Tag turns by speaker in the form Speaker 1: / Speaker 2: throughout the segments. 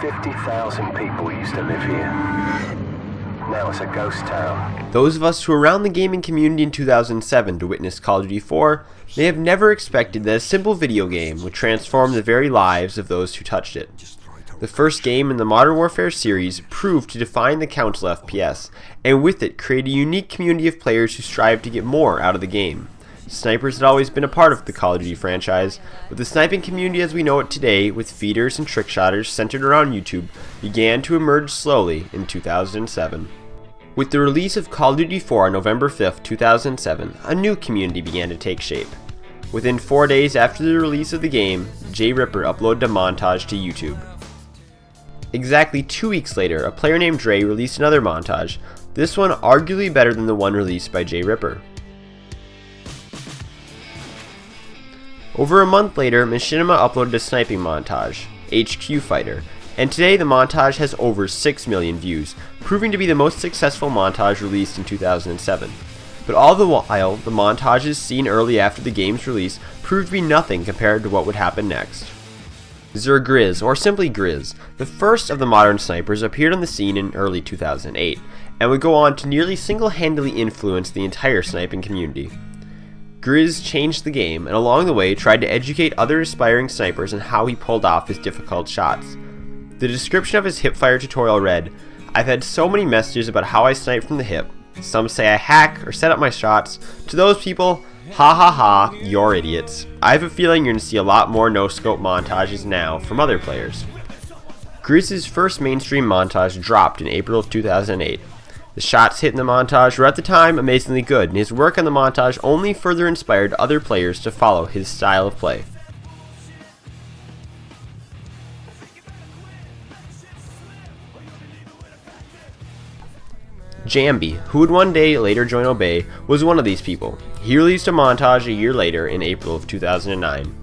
Speaker 1: 50,000 people used to live here. Now it's a ghost town.
Speaker 2: Those of us who were around the gaming community in 2007 to witness Call of Duty 4 may have never expected that a simple video game would transform the very lives of those who touched it. The first game in the Modern Warfare series proved to define the Council FPS, and with it create a unique community of players who strive to get more out of the game. Snipers had always been a part of the Call of Duty franchise, but the sniping community as we know it today, with feeders and trickshotters centered around YouTube, began to emerge slowly in 2007. With the release of Call of Duty 4 on November 5, 2007, a new community began to take shape. Within 4 days after the release of the game, J Ripper uploaded a montage to YouTube. Exactly 2 weeks later, a player named Dre released another montage, this one arguably better than the one released by J Ripper. Over a month later, Machinima uploaded a sniping montage, HQ Fighter, and today the montage has over 6 million views, proving to be the most successful montage released in 2007. But all the while, the montages seen early after the game's release proved to be nothing compared to what would happen next. Grizz, or simply Grizz, the first of the modern snipers, appeared on the scene in early 2008, and would go on to nearly single-handedly influence the entire sniping community. Grizz changed the game, and along the way tried to educate other aspiring snipers on how he pulled off his difficult shots. The description of his hipfire tutorial read, "I've had so many messages about how I snipe from the hip. Some say I hack or set up my shots. To those people, ha ha ha, you're idiots." I have a feeling you're going to see a lot more no-scope montages now from other players. Grizz's first mainstream montage dropped in April of 2008. The shots hit in the montage were at the time amazingly good, and his work on the montage only further inspired other players to follow his style of play. Jambi, who would one day later join Obey, was one of these people. He released a montage a year later in April of 2009.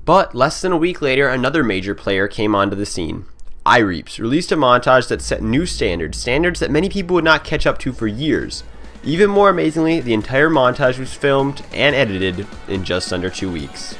Speaker 2: But less than a week later, another major player came onto the scene. iReaps released a montage that set new standards that many people would not catch up to for years. Even more amazingly, the entire montage was filmed and edited in just under 2 weeks.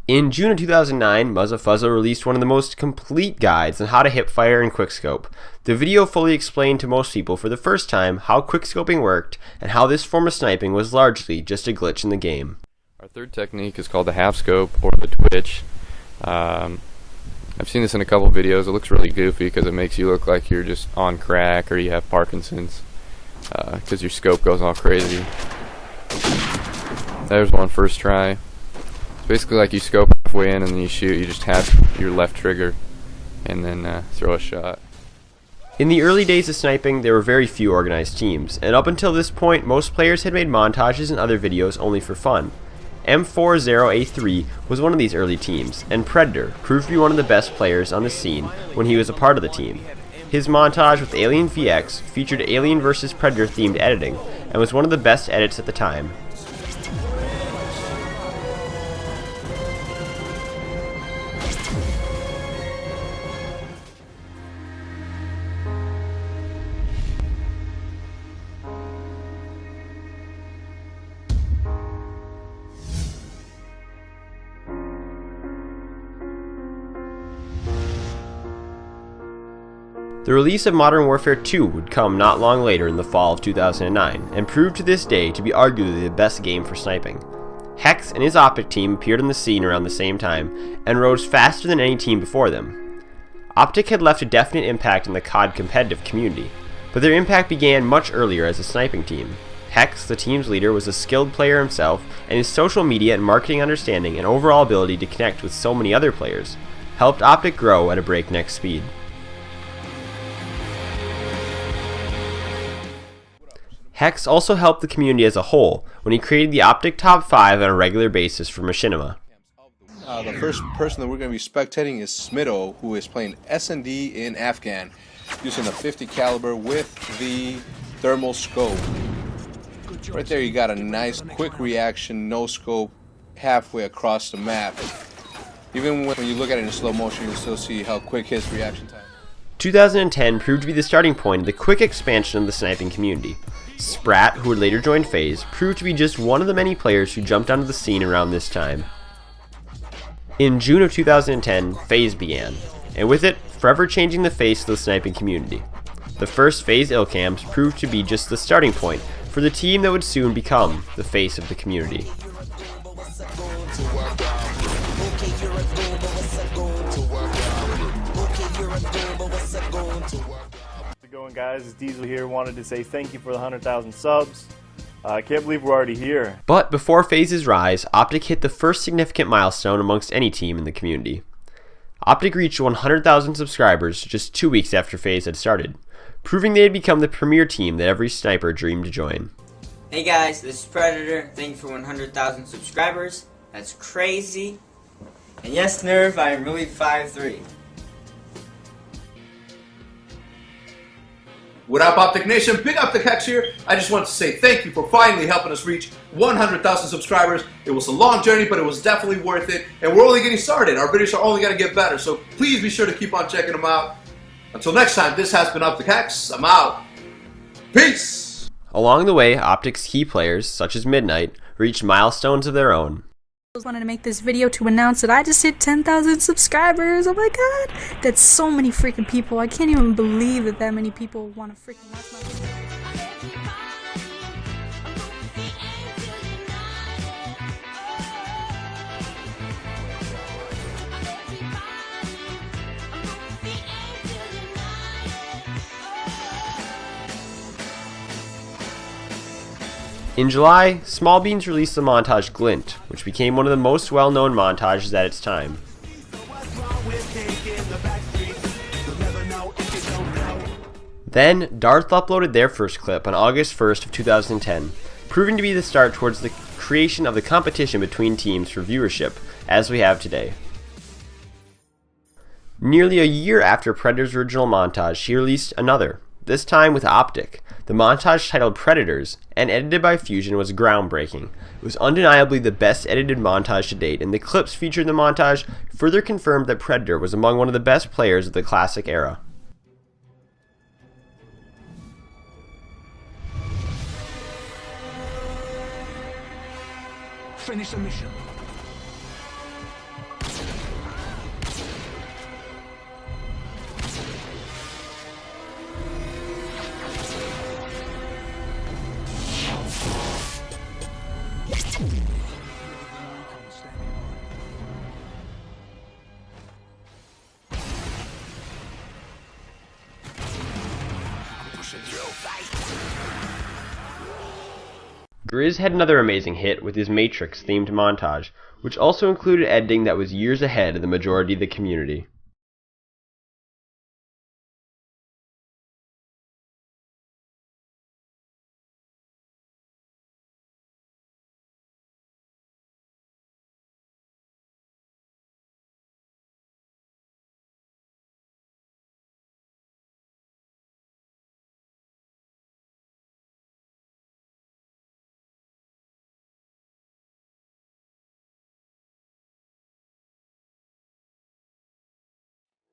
Speaker 2: In June of 2009, Muzzafuzza released one of the most complete guides on how to hipfire and quickscope. The video fully explained to most people for the first time how quickscoping worked and how this form of sniping was largely just a glitch in the game.
Speaker 3: Our third technique is called the half scope or the twitch. I've seen this in a couple videos. It looks really goofy because it makes you look like you're just on crack or you have Parkinson's because your scope goes all crazy. There's one first try. Basically like you scope halfway in and then you shoot, you just tap your left trigger and then throw a shot.
Speaker 2: In the early days of sniping, there were very few organized teams, and up until this point, most players had made montages and other videos only for fun. M40A3 was one of these early teams, and Predator proved to be one of the best players on the scene when he was a part of the team. His montage with Alien VX featured Alien vs Predator themed editing, and was one of the best edits at the time. The release of Modern Warfare 2 would come not long later in the fall of 2009, and proved to this day to be arguably the best game for sniping. Hex and his Optic team appeared on the scene around the same time, and rose faster than any team before them. Optic had left a definite impact in the COD competitive community, but their impact began much earlier as a sniping team. Hex, the team's leader, was a skilled player himself, and his social media and marketing understanding and overall ability to connect with so many other players helped Optic grow at a breakneck speed. Hex also helped the community as a whole when he created the Optic Top 5 on a regular basis for Machinima.
Speaker 4: The first person that we're going to be spectating is Smitto, who is playing S&D in Afghan. using a 50 caliber with the thermal scope. Right there you got a nice quick reaction, no scope, halfway across the map. Even when you look at it in slow motion, you still see how quick his reaction time.
Speaker 2: 2010 proved to be the starting point of the quick expansion of the sniping community. Sprat, who would later join FaZe, proved to be just one of the many players who jumped onto the scene around this time. In June of 2010, FaZe began, and with it, forever changing the face of the sniping community. The first FaZe KILLCAMS proved to be just the starting point for the team that would soon become the face of the community.
Speaker 5: How's it going, guys? It's Diesel here. Wanted to say thank you for the 100,000 subs. I can't believe we're already here.
Speaker 2: But before FaZe's rise, Optic hit the first significant milestone amongst any team in the community. Optic reached 100,000 subscribers just 2 weeks after FaZe had started, proving they had become the premier team that every sniper dreamed to join.
Speaker 6: Hey guys, this is Predator. Thank you for 100,000 subscribers. That's crazy. And yes, Nerve, I am really 5'3".
Speaker 7: What up, Optic Nation? Big Optic Hex here. I just want to say thank you for finally helping us reach 100,000 subscribers. It was a long journey, but it was definitely worth it. And we're only getting started. Our videos are only going to get better. So please be sure to keep on checking them out. Until next time, this has been Optic Hex. I'm out. Peace!
Speaker 2: Along the way, Optic's key players, such as Midnight, reached milestones of their own.
Speaker 8: I wanted to make this video to announce that I just hit 10,000 subscribers. Oh my god, that's so many freaking people. I can't even believe that that many people want to freaking watch my video.
Speaker 2: In July, Small Beans released the montage Glint, which became one of the most well-known montages at its time. Then, Darth uploaded their first clip on August 1st of 2010, proving to be the start towards the creation of the competition between teams for viewership, as we have today. Nearly a year after Predator's original montage, she released another, this time with Optic. The montage, titled Predators and edited by Fusion, was groundbreaking. It was undeniably the best edited montage to date, and the clips featured in the montage further confirmed that Predator was among one of the best players of the classic era.
Speaker 9: Finish the mission.
Speaker 2: Grizz had another amazing hit with his Matrix-themed montage, which also included editing that was years ahead of the majority of the community.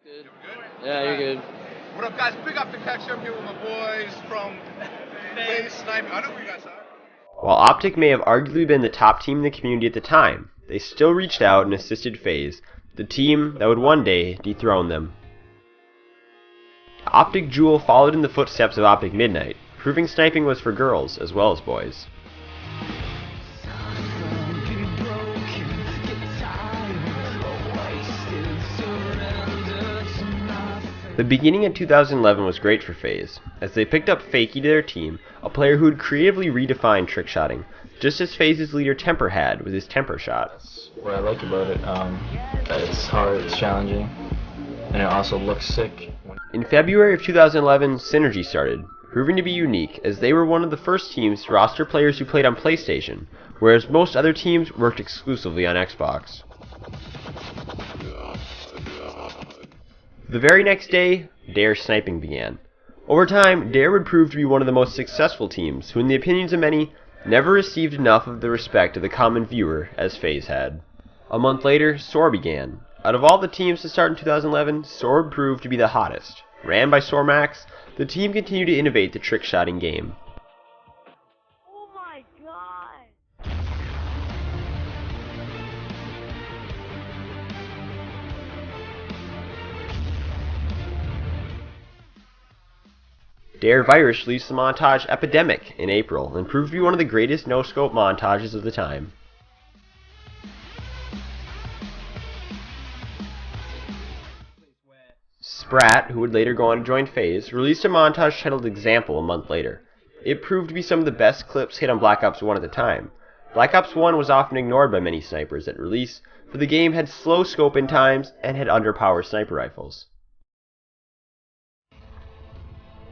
Speaker 10: Good. Yeah, you're good.
Speaker 7: What up, guys? Big Optic Hex here. I'm here with my boys from FaZe Sniping. I know who you guys are.
Speaker 2: While Optic may have arguably been the top team in the community at the time, they still reached out and assisted FaZe, the team that would one day dethrone them. Optic Jewel followed in the footsteps of Optic Midnight, proving sniping was for girls as well as boys. The beginning of 2011 was great for FaZe, as they picked up Fakey to their team, a player who had creatively redefined trickshotting, just as FaZe's leader Temper had with his Temper shot.
Speaker 11: That's what I like about it. It's hard, it's challenging, and it also looks sick.
Speaker 2: In February of 2011, Synergy started, proving to be unique as they were one of the first teams to roster players who played on PlayStation, whereas most other teams worked exclusively on Xbox. The very next day, DARE sniping began. Over time, DARE would prove to be one of the most successful teams, who in the opinions of many, never received enough of the respect of the common viewer as FaZe had. A month later, SoaR began. Out of all the teams to start in 2011, SoaR would prove to be the hottest. Ran by SoaR Max, the team continued to innovate the trick-shotting game.
Speaker 9: Oh my god!
Speaker 2: DARE Virus released the montage Epidemic in April and proved to be one of the greatest no-scope montages of the time. Sprat, who would later go on to join FaZe, released a montage titled Example a month later. It proved to be some of the best clips hit on Black Ops 1 at the time. Black Ops 1 was often ignored by many snipers at release, for the game had slow scope in times and had underpowered sniper rifles.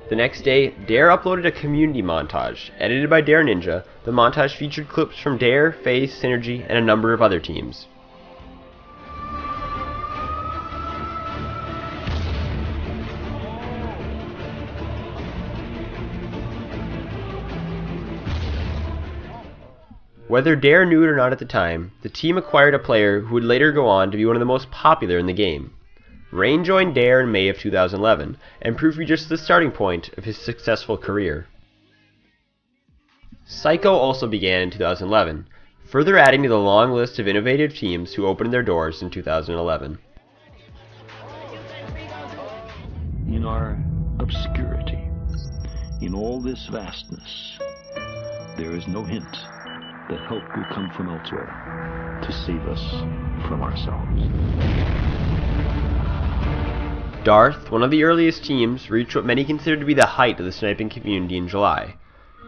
Speaker 2: The next day, DARE uploaded a community montage. Edited by DARE Ninja, the montage featured clips from DARE, FaZe, Synergy, and a number of other teams. Whether DARE knew it or not at the time, the team acquired a player who would later go on to be one of the most popular in the game. Rain joined DARE in May of 2011, and proved to be just the starting point of his successful career. Psycho also began in 2011, further adding to the long list of innovative teams who opened their doors in 2011.
Speaker 12: In our obscurity, in all this vastness, there is no hint that help will come from elsewhere to save us from ourselves.
Speaker 2: Darth, one of the earliest teams, reached what many considered to be the height of the sniping community in July.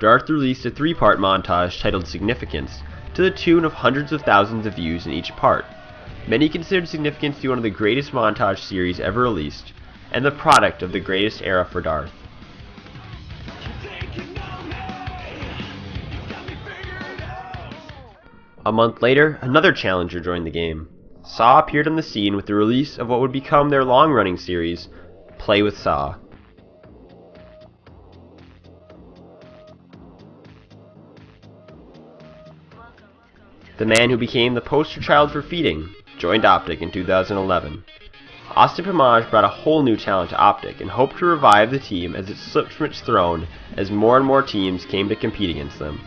Speaker 2: Darth released a 3-part montage titled Significance, to the tune of hundreds of thousands of views in each part. Many considered Significance to be one of the greatest montage series ever released, and the product of the greatest era for Darth. A month later, another challenger joined the game. SoaR appeared on the scene with the release of what would become their long-running series, Play with SoaR. The man who became the poster child for feeding joined Optic in 2011. Austin Pamaj brought a whole new talent to Optic and hoped to revive the team as it slipped from its throne as more and more teams came to compete against them.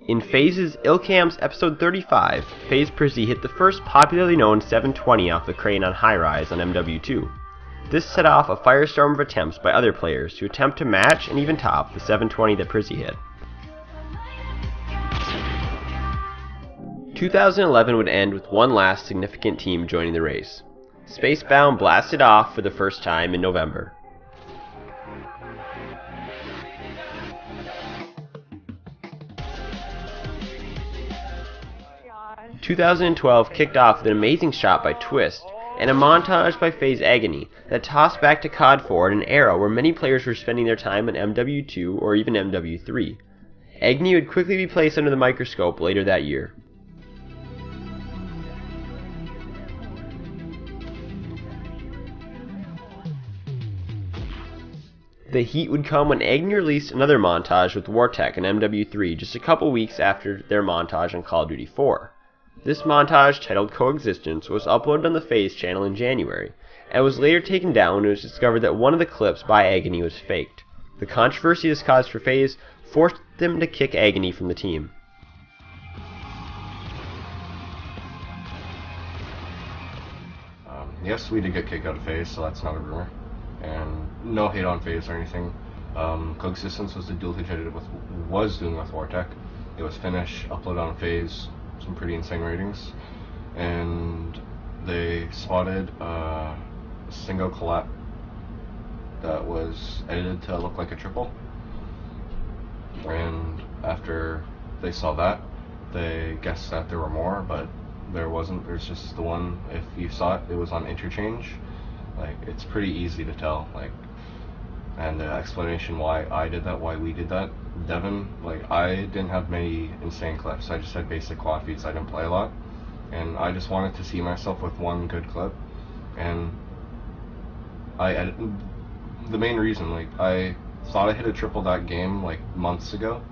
Speaker 2: In FaZe's KILLCAMS episode 35, FaZe Prizzy hit the first popularly known 720 off the crane on high rise on MW2. This set off a firestorm of attempts by other players to attempt to match and even top the 720 that Prizzy hit. 2011 would end with one last significant team joining the race. Spacebound blasted off for the first time in November. 2012 kicked off with an amazing shot by Twist, and a montage by FaZe Agony that tossed back to COD 4 in an era where many players were spending their time on MW2 or even MW3. Agony would quickly be placed under the microscope later that year. The heat would come when Agony released another montage with Wartech and MW3 just a couple weeks after their montage on Call of Duty 4. This montage, titled Coexistence, was uploaded on the FaZe channel in January, and was later taken down when it was discovered that one of the clips by Agony was faked. The controversy this caused for FaZe forced them to kick Agony from the team.
Speaker 13: Yes, we did get kicked out of FaZe, so that's not a rumor. And no hate on FaZe or anything. Coexistence was the duel that I was doing with Wartech. It was finished, uploaded on FaZe, some pretty insane ratings, and they spotted a single collab that was edited to look like a triple. And after they saw that, they guessed that there were more, but there wasn't. There's just the one. If you saw it, it was on interchange. Like, it's pretty easy to tell, like, and the explanation why I did that, why we did that. Devin, like, I didn't have many insane clips. I just had basic quad feeds. I didn't play a lot, and I just wanted to see myself with one good clip. And the main reason, like, I thought I hit a triple that game like months ago,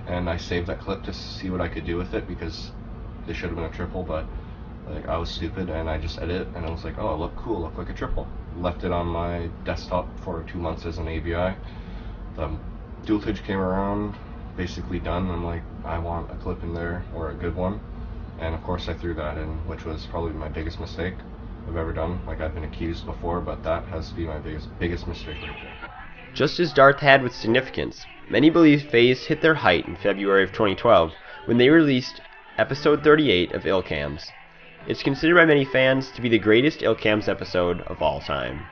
Speaker 13: and I saved that clip to see what I could do with it because it should have been a triple, but like I was stupid and I just edited it and I was like, oh, it looked cool, looked like a triple. Left it on my desktop for 2 months as an ABI. The dual footage came around, basically done. I'm like, I want a clip in there, or a good one, and of course I threw that in, which was probably my biggest mistake I've ever done. Like, I've been accused before, but that has to be my biggest mistake right there.
Speaker 2: Just as Darth had with significance, many believe FaZe hit their height in February of 2012 when they released episode 38 of KILLCAMS. It's considered by many fans to be the greatest KILLCAMS episode of all time.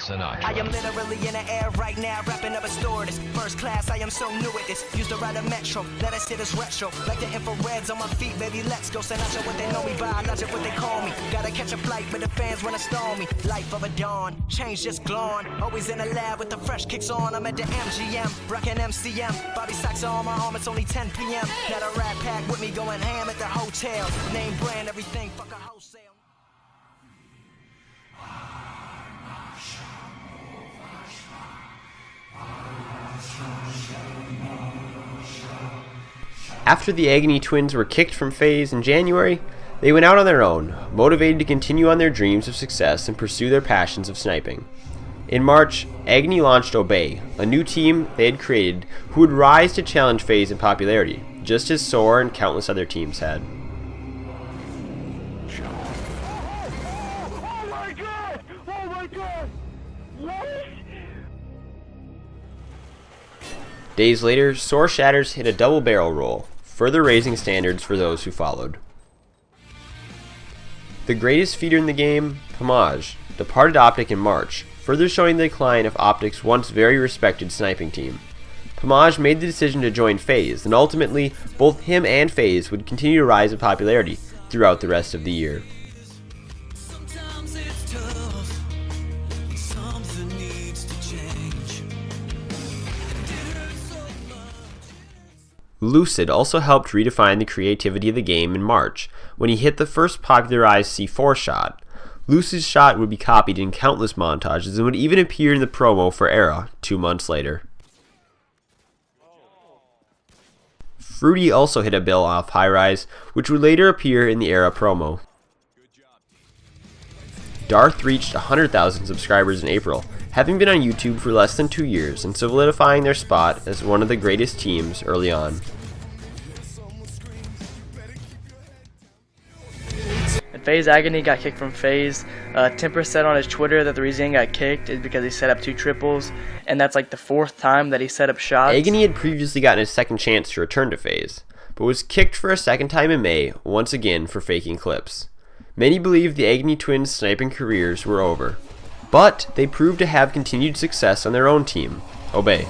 Speaker 14: I am literally in the air right now, wrapping up a store. This first class, I am so new at this. Used to ride a metro, let us hit this retro. Like the infrareds on my feet, baby, let's go. Say not sure what they know me by, not sure what they call me. Gotta catch a flight, but the fans wanna stall me. Life of a dawn, change just glowing. Always in the lab with the fresh kicks on. I'm at the MGM, rockin' MCM. Bobby Sacks on my arm, it's only 10 p.m. Got a rat pack with me going ham at the hotel. Name brand, everything, fuck a wholesale.
Speaker 2: After the Agony twins were kicked from FaZe in January, they went out on their own, motivated to continue on their dreams of success and pursue their passions of sniping. In March, Agony launched Obey, a new team they had created who would rise to challenge FaZe in popularity, just as SoaR and countless other teams had.
Speaker 9: Oh my god! Oh my god! What?
Speaker 2: Days later, SoaR Shatters hit a double barrel roll, further raising standards for those who followed. The greatest feeder in the game, Pomage, departed Optic in March, further showing the decline of Optic's once very respected sniping team. Pomage made the decision to join FaZe, and ultimately, both him and FaZe would continue to rise in popularity throughout the rest of the year. Lucid also helped redefine the creativity of the game in March, when he hit the first popularized C4 shot. Lucid's shot would be copied in countless montages and would even appear in the promo for Era 2 months later. Fruity also hit a bill off High Rise, which would later appear in the Era promo. Darth reached 100,000 subscribers in April, having been on YouTube for less than 2 years and solidifying their spot as one of the greatest teams early on.
Speaker 10: And FaZe Agony got kicked from FaZe. Temper said on his Twitter that the reason he got kicked is because he set up 2 triples, and that's like the 4th time that he set up shots.
Speaker 2: Agony had previously gotten a second chance to return to FaZe, but was kicked for a second time in May, once again for faking clips. Many believed the Agony twins' sniping careers were over, but they proved to have continued success on their own team, Obey.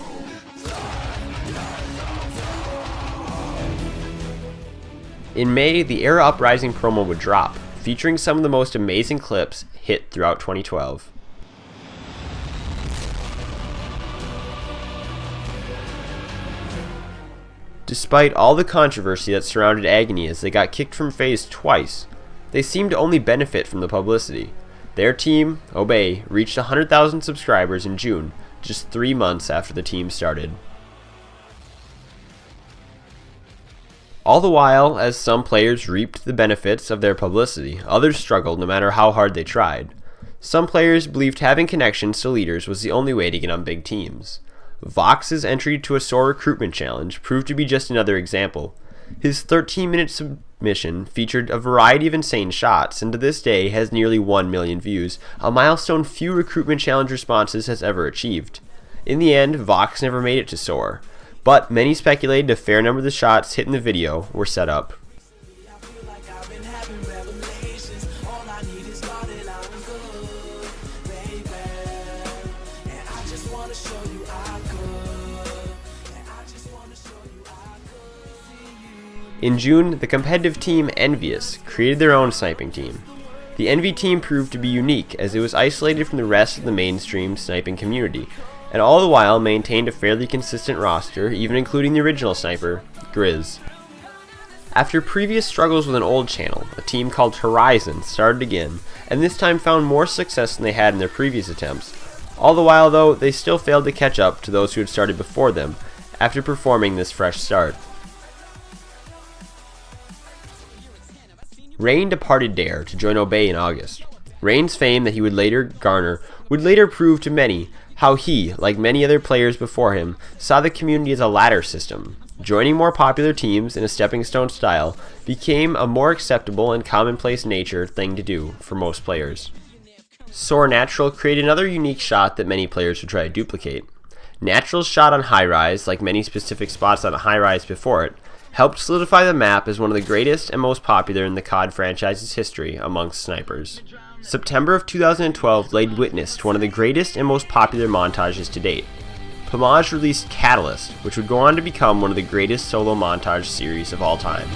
Speaker 2: In May, the Era Uprising promo would drop, featuring some of the most amazing clips hit throughout 2012. Despite all the controversy that surrounded Agony as they got kicked from FaZe twice, they seemed to only benefit from the publicity. Their team, Obey, reached 100,000 subscribers in June, just 3 months after the team started. All the while, as some players reaped the benefits of their publicity, others struggled no matter how hard they tried. Some players believed having connections to leaders was the only way to get on big teams. Vox's entry to a SoaR recruitment challenge proved to be just another example. His 13-minute submission featured a variety of insane shots, and to this day has nearly 1 million views, a milestone few recruitment challenge responses has ever achieved. In the end, Vox never made it to SoaR, but many speculated a fair number of the shots hit in the video were set up. In June, the competitive team Envious created their own sniping team. The Envy team proved to be unique as it was isolated from the rest of the mainstream sniping community, and all the while maintained a fairly consistent roster, even including the original sniper, Grizz. After previous struggles with an old channel, a team called Horizon started again, and this time found more success than they had in their previous attempts. All the while though, they still failed to catch up to those who had started before them after performing this fresh start. Rain departed Dare to join Obey in August. Rain's fame that he would later garner would later prove to many how he, like many other players before him, saw the community as a ladder system. Joining more popular teams in a stepping stone style became a more acceptable and commonplace nature thing to do for most players. SoaR Natural created another unique shot that many players would try to duplicate. Natural's shot on high rise, like many specific spots on a high rise before it, helped solidify the map as one of the greatest and most popular in the COD franchise's history amongst snipers. September of 2012 laid witness to one of the greatest and most popular montages to date. Pomage released Catalyst, which would go on to become one of the greatest solo montage series of all time.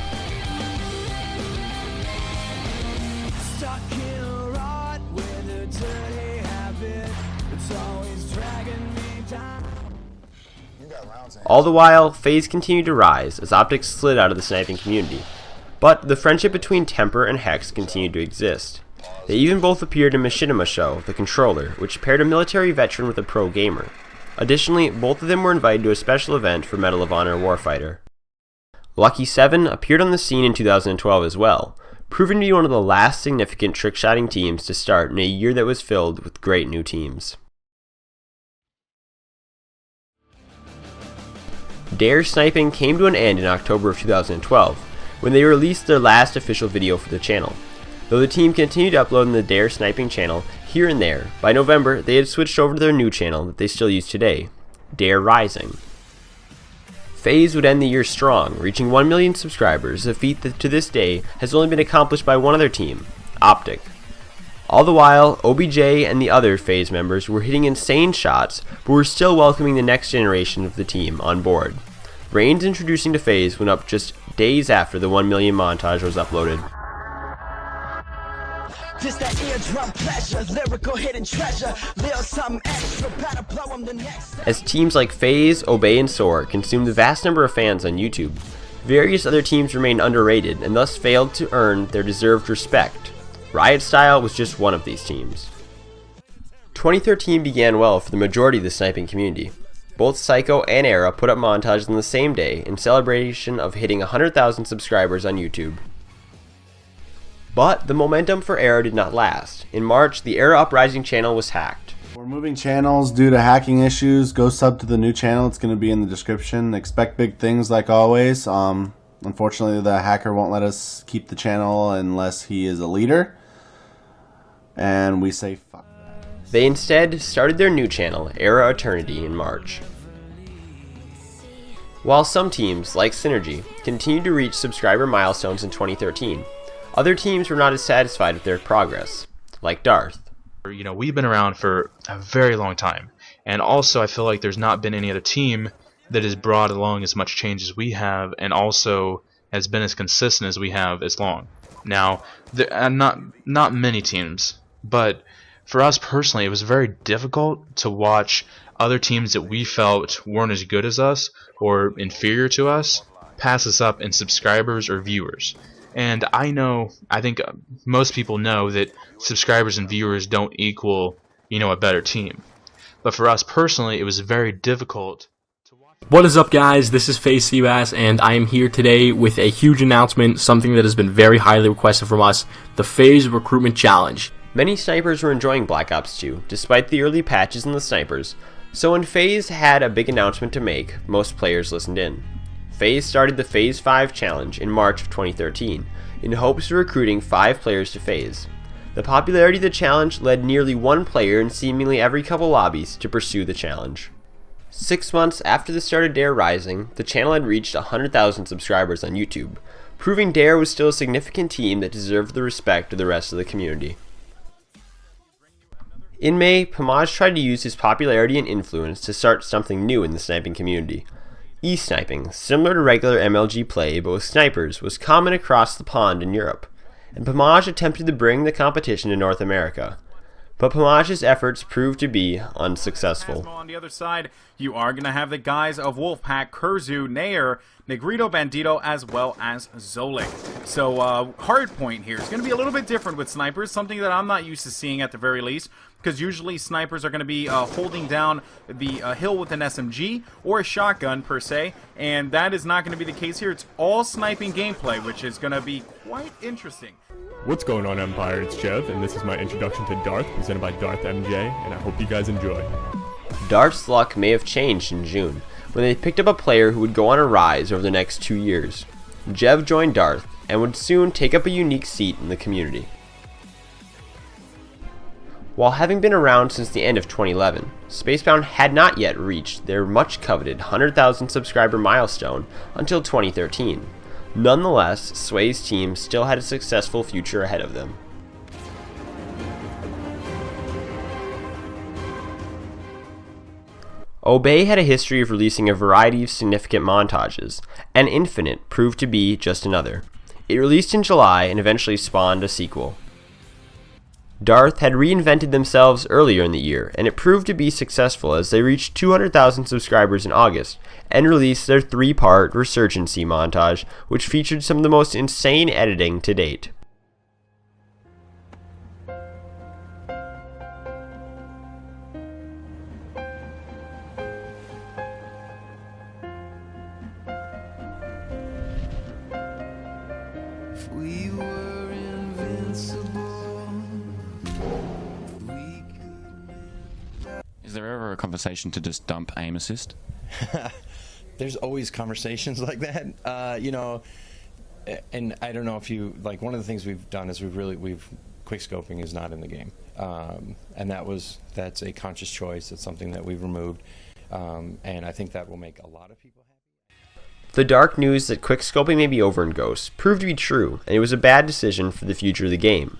Speaker 2: All the while, FaZe continued to rise as Optic slid out of the sniping community, but the friendship between Temper and Hex continued to exist. They even both appeared in Machinima Show, The Controller, which paired a military veteran with a pro gamer. Additionally, both of them were invited to a special event for Medal of Honor Warfighter. Lucky 7 appeared on the scene in 2012 as well, proving to be one of the last significant trick-shotting teams to start in a year that was filled with great new teams. Dare Sniping came to an end in October of 2012, when they released their last official video for the channel. Though the team continued uploading the Dare Sniping channel here and there, by November they had switched over to their new channel that they still use today, Dare Rising. FaZe would end the year strong, reaching 1 million subscribers, a feat that to this day has only been accomplished by one other team, Optic. All the while, OBJ and the other FaZe members were hitting insane shots, but were still welcoming the next generation of the team on board. Rain's introducing to FaZe went up just days after the 1 million montage was uploaded.
Speaker 14: Just that eardrum pleasure, lyrical hidden treasure, little something extra, better blow 'em the next.
Speaker 2: As teams like FaZe, Obey, and SoaR consumed the vast number of fans on YouTube, various other teams remained underrated and thus failed to earn their deserved respect. Riot Style was just one of these teams. 2013 began well for the majority of the sniping community. Both Psycho and Era put up montages on the same day in celebration of hitting 100,000 subscribers on YouTube. But the momentum for Era did not last. In March, the Era Uprising channel was hacked.
Speaker 15: We're moving channels due to hacking issues. Go sub to the new channel. It's going to be in the description. Expect big things like always. Unfortunately, the hacker won't let us keep the channel unless he is a leader. And we say fuck that.
Speaker 2: They instead started their new channel, Era Eternity, in March. While some teams, like Synergy, continued to reach subscriber milestones in 2013, other teams were not as satisfied with their progress, like Darth.
Speaker 16: You know, we've been around for a very long time, and also I feel like there's not been any other team that has brought along as much change as we have, and also has been as consistent as we have as long. Now, not many teams, but for us personally, it was very difficult to watch other teams that we felt weren't as good as us or inferior to us pass us up in subscribers or viewers. And I think most people know that subscribers and viewers don't equal, a better team. But for us personally, it was very difficult.
Speaker 17: What is up, guys? This is FaZe Seabass, and I am here today with a huge announcement, something that has been very highly requested from us, the FaZe Recruitment Challenge.
Speaker 2: Many snipers were enjoying Black Ops 2, despite the early patches in the snipers, so when FaZe had a big announcement to make, most players listened in. FaZe started the FaZe 5 Challenge in March of 2013, in hopes of recruiting 5 players to FaZe. The popularity of the challenge led nearly one player in seemingly every couple lobbies to pursue the challenge. 6 months after the start of Dare Rising, the channel had reached 100,000 subscribers on YouTube, proving Dare was still a significant team that deserved the respect of the rest of the community. In May, Pomage tried to use his popularity and influence to start something new in the sniping community. E-sniping, similar to regular MLG play but with snipers, was common across the pond in Europe, and Pomage attempted to bring the competition to North America. but Pamage's efforts proved to be unsuccessful.
Speaker 18: On the other side, you are going to have the guys of Wolfpack, Kurzu, Nair, Negrito, Bandito, as well as Zolik. So, hardpoint here is going to be a little bit different with snipers, something that I'm not used to seeing at the very least, because usually snipers are going to be holding down the hill with an SMG or a shotgun per se, and that is not going to be the case here. It's all sniping gameplay, which is going to be quite interesting.
Speaker 19: What's going on, Empire? It's Jev, and this is my introduction to Darth, presented by Darth MJ, and I hope you guys enjoy.
Speaker 2: Darth's luck may have changed in June, when they picked up a player who would go on a rise over the next 2 years. Jev joined Darth, and would soon take up a unique seat in the community. While having been around since the end of 2011, Spacebound had not yet reached their much-coveted 100,000 subscriber milestone until 2013. Nonetheless, Sway's team still had a successful future ahead of them. Obey had a history of releasing a variety of significant montages, and Infinite proved to be just another. It released in July and eventually spawned a sequel. Darth had reinvented themselves earlier in the year, and it proved to be successful as they reached 200,000 subscribers in August and released their 3-part Resurgency montage, which featured some of the most insane editing to date.
Speaker 20: We were invincible.
Speaker 21: Is there ever a conversation to just dump aim assist?
Speaker 22: There's always conversations like that, you know, and I don't know if you, like, one of the things we've done is we've quickscoping is not in the game, and that's a conscious choice. It's something that we've removed, and I think that will make a lot of people happy.
Speaker 2: The dark news that quickscoping may be over in Ghost proved to be true, and it was a bad decision for the future of the game.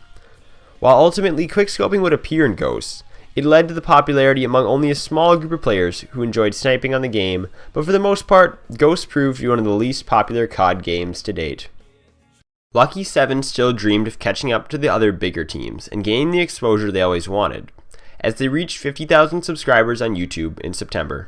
Speaker 2: While ultimately quickscoping would appear in Ghosts, it led to the popularity among only a small group of players who enjoyed sniping on the game, but for the most part, Ghost proved to be one of the least popular COD games to date. Lucky 7 still dreamed of catching up to the other bigger teams and gaining the exposure they always wanted, as they reached 50,000 subscribers on YouTube in September.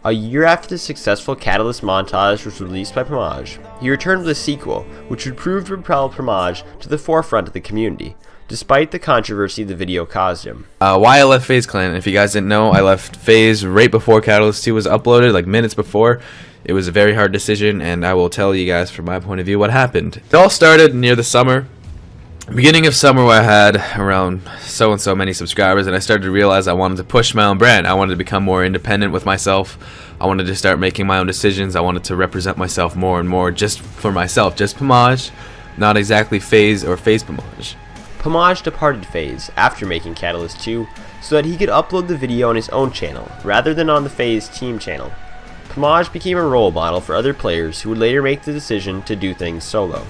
Speaker 2: A year after the successful Catalyst montage was released by Pamage, he returned with a sequel, which would prove to propel Pamage to the forefront of the community, despite the controversy the video caused him.
Speaker 23: Why I left FaZe Clan. If you guys didn't know, I left FaZe right before Catalyst 2 was uploaded, like minutes before. It was a very hard decision, and I will tell you guys from my point of view what happened. It all started near the summer. Beginning of summer, where I had around so and so many subscribers, and I started to realize I wanted to push my own brand. I wanted to become more independent with myself. I wanted to start making my own decisions. I wanted to represent myself more and more, just for myself, just Pamage, not exactly FaZe or FaZe Pamage.
Speaker 2: Pamage departed FaZe after making Catalyst 2 so that he could upload the video on his own channel rather than on the FaZe team channel. Pamage became a role model for other players who would later make the decision to do things solo.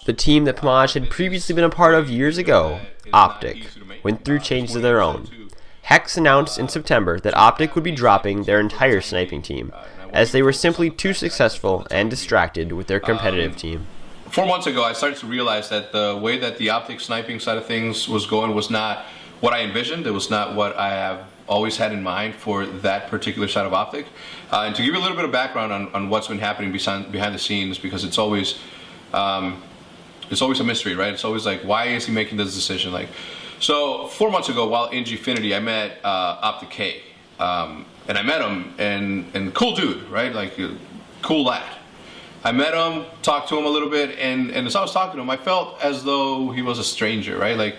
Speaker 2: The team that Pamage had previously been a part of years ago, Optic, went through changes of their own. Hex announced in September that Optic would be dropping their entire sniping team, as they were simply too successful and distracted with their competitive team.
Speaker 4: 4 months ago, I started to realize that the way that the Optic sniping side of things was going was not what I envisioned. It was not what I have always had in mind for that particular side of Optic. And to give you a little bit of background on what's been happening behind the scenes, because it's always a mystery, right? It's always like, why is he making this decision? Like, so 4 months ago, while in Gfinity, I met Optic K, and I met him, and cool dude, right? Like, cool lad. I met him, talked to him a little bit, and as I was talking to him, I felt as though he was a stranger, right? Like,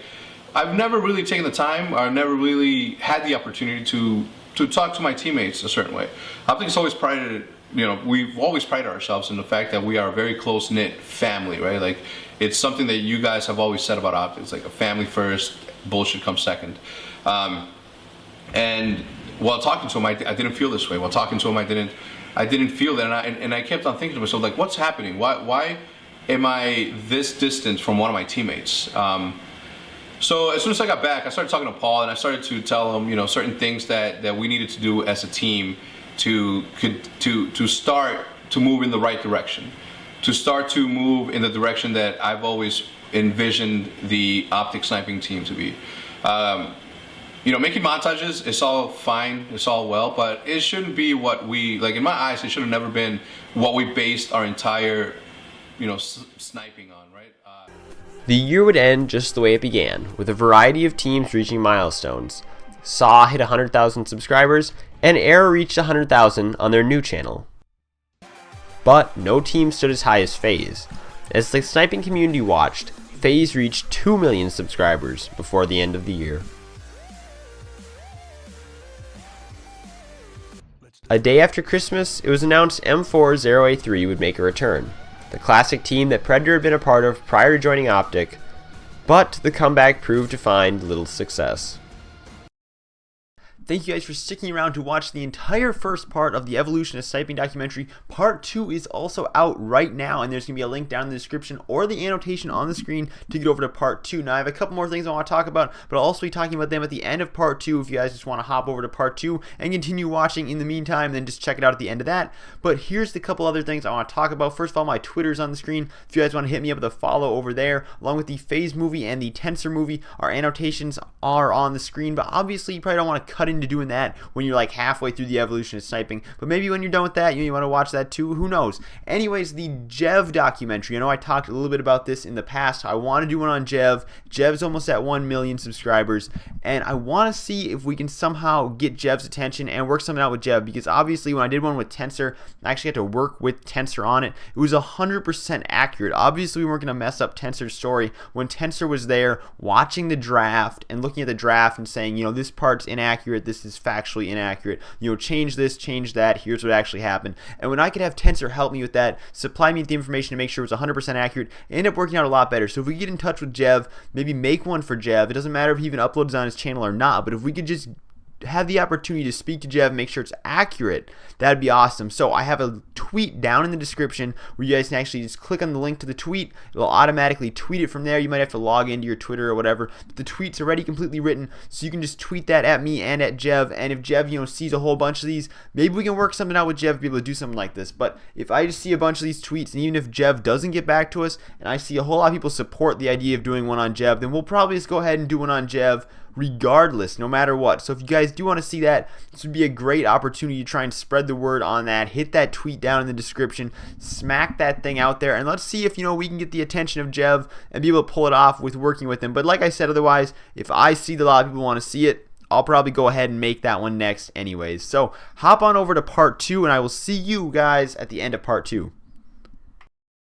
Speaker 4: I've never really taken the time, or I've never really had the opportunity to talk to my teammates a certain way. Optic's always prided, you know, we've always prided ourselves in the fact that we are a very close-knit family, right? Like, it's something that you guys have always said about Optic. It's like a family first, bullshit comes second. And while talking to him, I didn't feel this way. While talking to him, I didn't feel that, and I kept on thinking to myself, like, what's happening? Why am I this distant from one of my teammates? So as soon as I got back, I started talking to Paul, and I started to tell him, you know, certain things that we needed to do as a team to start to move in the right direction, to start to move in the direction that I've always envisioned the Optic sniping team to be. You know, making montages, it's all fine, it's all well, but it shouldn't be what we, like in my eyes, it should have never been what we based our entire, you know, sniping on, right?
Speaker 2: The year would end just the way it began, with a variety of teams reaching milestones. SoaR hit 100,000 subscribers, and Error reached 100,000 on their new channel. But no team stood as high as FaZe. As the sniping community watched, FaZe reached 2 million subscribers before the end of the year. A day after Christmas, it was announced M40A3 would make a return, the classic team that Predator had been a part of prior to joining Optic, but the comeback proved to find little success. Thank you guys for sticking around to watch the entire first part of the Evolution of Sniping documentary. Part 2 is also out right now, and there's going to be a link down in the description or the annotation on the screen to get over to Part 2. Now, I have a couple more things I want to talk about, but I'll also be talking about them at the end of Part 2 if you guys just want to hop over to Part 2 and continue watching in the meantime, then just check it out at the end of that. But here's the couple other things I want to talk about. First of all, my Twitter's on the screen. If you guys want to hit me up with a follow over there, along with the FaZe movie and the Tensor movie, our annotations are on the screen, but obviously you probably don't want to cut into doing that when you're like halfway through the Evolution of Sniping, but maybe when you're done with that, you want to watch that too, who knows. Anyways, the Jev documentary, I know I talked a little bit about this in the past. I want to do one on Jev. Jev's almost at 1 million subscribers, and I want to see if we can somehow get Jev's attention and work something out with Jev, because obviously when I did one with Tensor, I actually had to work with Tensor on it. It was 100% accurate. Obviously we weren't going to mess up Tensor's story when Tensor was there watching the draft and looking at the draft and saying, you know, this part's inaccurate, this is factually inaccurate, you know, change this, change that, here's what actually happened. And when I could have Tensor help me with that, supply me with the information to make sure it was 100% accurate, it ended up working out a lot better. So if we get in touch with Jev, maybe make one for Jev, it doesn't matter if he even uploads on his channel or not, but if we could just have the opportunity to speak to Jev and make sure it's accurate, that'd be awesome. So I have a tweet down in the description where you guys can actually just click on the link to the tweet. It'll automatically tweet it from there. You might have to log into your Twitter or whatever, but the tweet's already completely written, so you can just tweet that at me and at Jev. And if Jev, you know, sees a whole bunch of these, maybe we can work something out with Jev to be able to do something like this. But if I just see a bunch of these tweets, and even if Jev doesn't get back to us, and I see a whole lot of people support the idea of doing one on Jev, then we'll probably just go ahead and do one on Jev regardless, no matter what. So if you guys do want to see that, this would be a great opportunity to try and spread the word on that. Hit that tweet down in the description, smack that thing out there, and let's see if, you know, we can get the attention of Jev and be able to pull it off with working with him. But like I said, otherwise, if I see that a lot of people want to see it, I'll probably go ahead and make that one next anyways. So hop on over to Part 2, and I will see you guys at the end of Part 2.